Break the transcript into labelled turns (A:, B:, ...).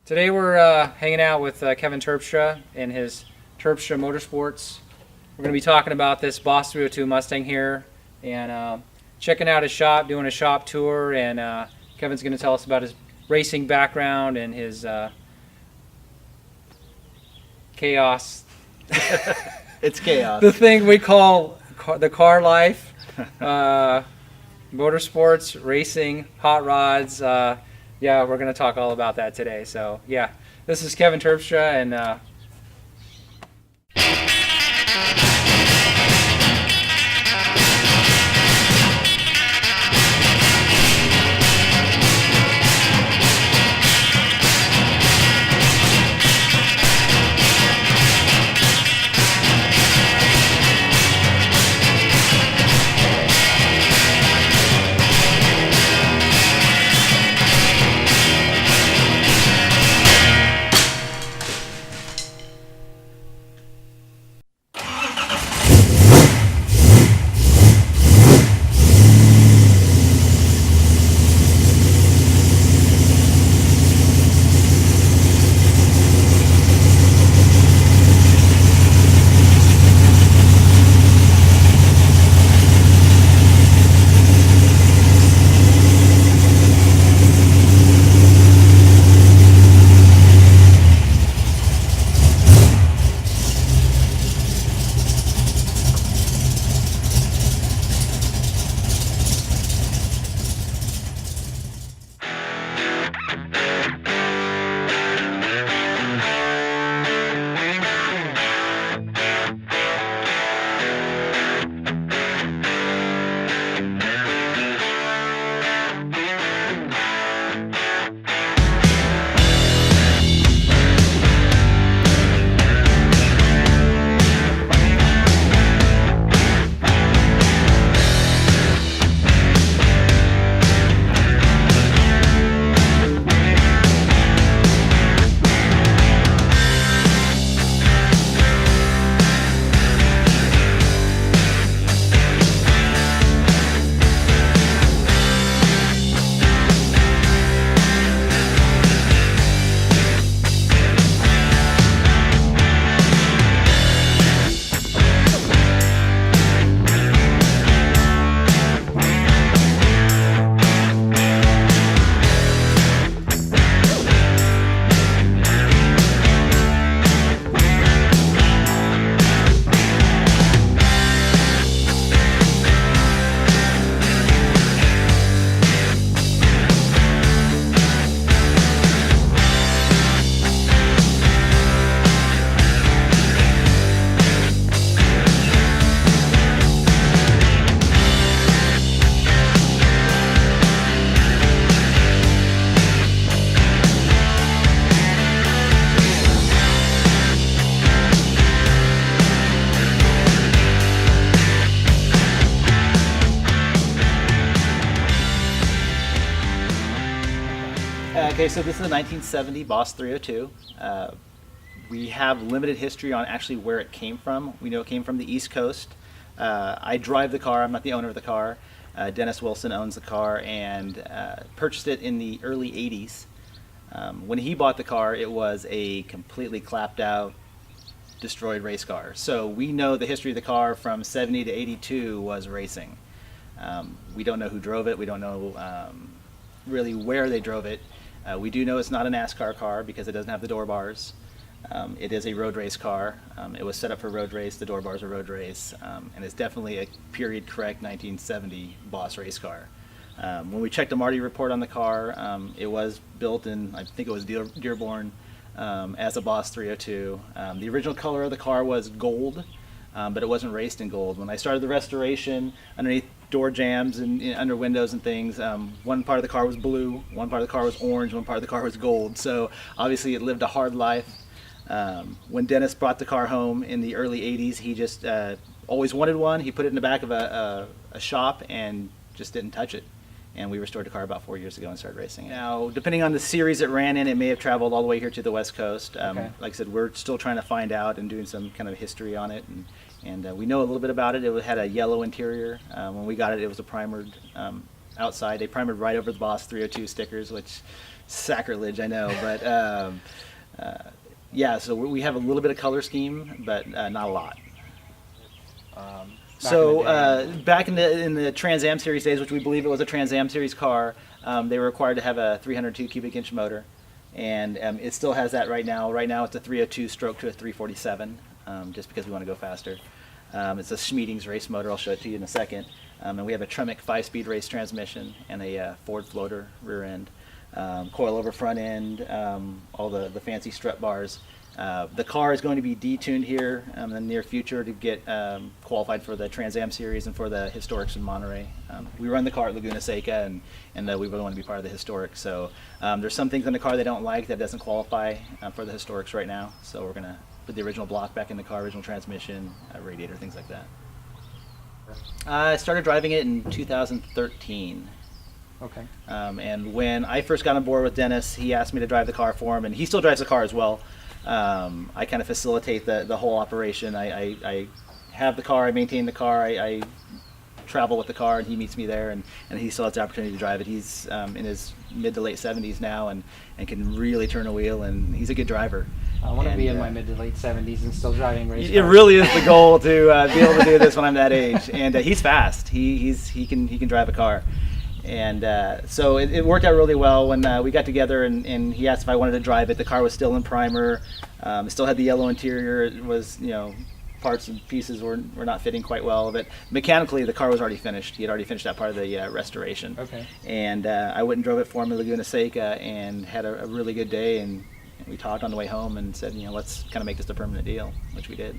A: Today we're hanging out with Kevin Terpstra in his Terpstra Motorsports. We're going to be talking about this Boss 302 Mustang here and checking out his shop, doing a shop tour, and Kevin's going to tell us about his racing background and his chaos.
B: It's chaos.
A: The thing we call the car life, motorsports, racing, hot rods. Yeah, we're going to talk all about that today. So, yeah, this is Kevin Terpstra, and
B: Okay, so this is a 1970 Boss 302. We have limited history on actually where it came from. We know it came from the East Coast. I drive the car. I'm not the owner of the car. Dennis Wilson owns the car and purchased it in the early 80s. When he bought the car, it was a completely clapped out, destroyed race car. So we know the history of the car from 70 to 82 was racing. We don't know who drove it. We don't know really where they drove it. We do know it's not a NASCAR car because it doesn't have the door bars. It is a road race car. It was set up for road race. The door bars are road race, and it's definitely a period correct 1970 Boss race car. When we checked the Marty report on the car, it was built in, I think it was Dearborn, as a Boss 302. The original color of the car was gold, but it wasn't raced in gold. When I started the restoration, underneath door jambs and under windows and things, one part of the car was blue, one part of the car was orange, one part of the car was gold. So obviously it lived a hard life. When Dennis brought the car home in the early 80s, he just always wanted one. He put it in the back of a shop and just didn't touch it. and we restored the car about 4 years ago and started racing it. Now, depending on the series it ran in, it may have traveled all the way here to the West Coast.
A: Okay.
B: Like I said, we're still trying to find out and doing some kind of history on it, and we know a little bit about it. It had a yellow interior. When we got it, it was a primered outside. They primered right over the Boss 302 stickers, which sacrilege, I know, but yeah. So we have a little bit of color scheme, but not a lot. Back in the Trans Am Series days, which we believe it was a Trans Am Series car, they were required to have a 302 cubic inch motor, and it still has that right now. Right now it's a 302 stroke to a 347, just because we want to go faster. It's a Schmieding's race motor. I'll show it to you in a second. And we have a Tremec 5-speed race transmission and a Ford floater rear end, coilover front end, all the fancy strut bars. The car is going to be detuned here in the near future to get qualified for the Trans Am Series and for the Historics in Monterey. We run the car at Laguna Seca, and we really want to be part of the Historic. So there's some things in the car they don't like that doesn't qualify for the Historics right now. So we're going to put the original block back in the car, original transmission, radiator, things like that. I started driving it in 2013.
A: Okay.
B: And when I first got on board with Dennis, he asked me to drive the car for him, and he still drives the car as well. I kind of facilitate the whole operation. I have the car, I maintain the car, I travel with the car, and he meets me there, and he still has the opportunity to drive it. He's in his mid to late 70s now, and can really turn a wheel, and he's a good driver.
A: I want to be in my mid to late 70s and still driving race
B: It
A: cars.
B: really is the goal to be able to do this when I'm that age. And he's fast. He can drive a car. And so it worked out really well when we got together, and he asked if I wanted to drive it. The car was still in primer. It still had the yellow interior. It was, parts and pieces were not fitting quite well. But mechanically, the car was already finished. He had already finished that part of the restoration.
A: Okay.
B: And I went and drove it for him in Laguna Seca and had a really good day. And we talked on the way home and said, let's kind of make this a permanent deal, which we did.